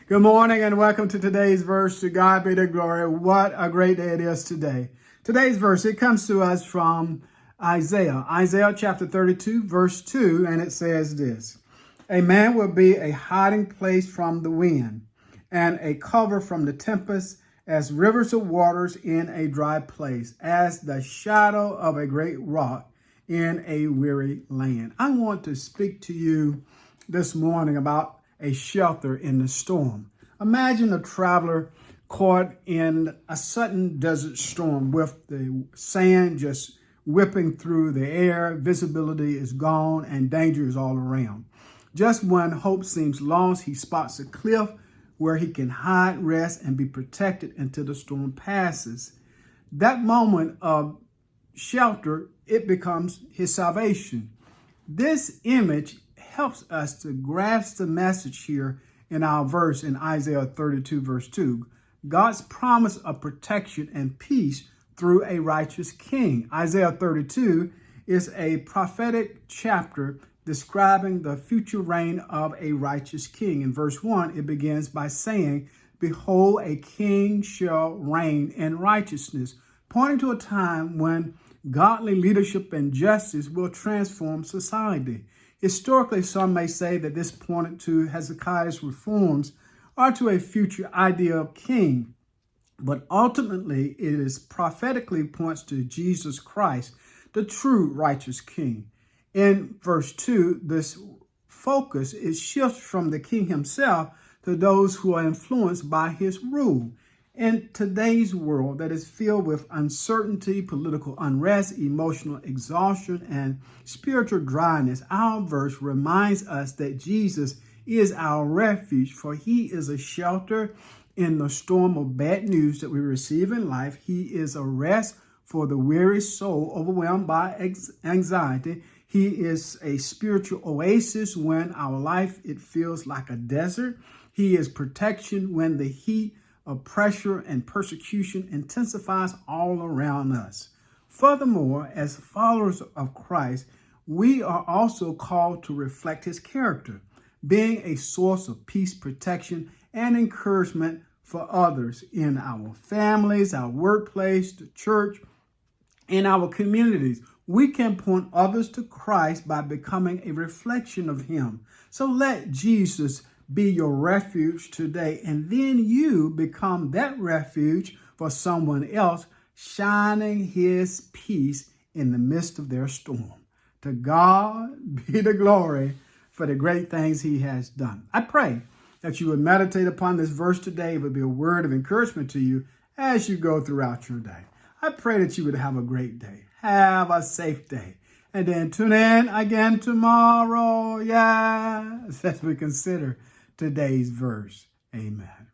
Good morning and welcome to today's verse. To God be the glory. What a great day it is today. Today's verse, it comes to us from Isaiah chapter 32, verse 2, and it says this: A man will be a hiding place from the wind and a cover from the tempest, as rivers of waters in a dry place, as the shadow of a great rock in a weary land. I want to speak to you this morning about a shelter in the storm. Imagine a traveler caught in a sudden desert storm with the sand just whipping through the air, visibility is gone, and danger is all around. Just when hope seems lost, he spots a cliff where he can hide, rest, and be protected until the storm passes. That moment of shelter, it becomes his salvation. This image helps us to grasp the message here in our verse in Isaiah 32, verse 2. God's promise of protection and peace through a righteous king. Isaiah 32 is a prophetic chapter describing the future reign of a righteous king. In verse 1, it begins by saying, "Behold, a king shall reign in righteousness," pointing to a time when godly leadership and justice will transform society. Historically, some may say that this pointed to Hezekiah's reforms or to a future idea of king, but ultimately it is prophetically points to Jesus Christ, the true righteous king. In verse 2, this focus shifts from the king himself to those who are influenced by his rule. In today's world that is filled with uncertainty, political unrest, emotional exhaustion, and spiritual dryness, our verse reminds us that Jesus is our refuge, for he is a shelter in the storm of bad news that we receive in life. He is a rest for the weary soul overwhelmed by anxiety. He is a spiritual oasis when our life, it feels like a desert. He is protection when the heat of pressure and persecution intensifies all around us. Furthermore, as followers of Christ, we are also called to reflect his character, being a source of peace, protection, and encouragement for others in our families, our workplace, the church, in our communities. We can point others to Christ by becoming a reflection of him. So let Jesus be your refuge today, and then you become that refuge for someone else, shining his peace in the midst of their storm. To God be the glory for the great things he has done. I pray that you would meditate upon this verse today. It would be a word of encouragement to you as you go throughout your day. I pray that you would have a great day. Have a safe day. And then tune in again tomorrow. Yes, as we consider today's verse. Amen.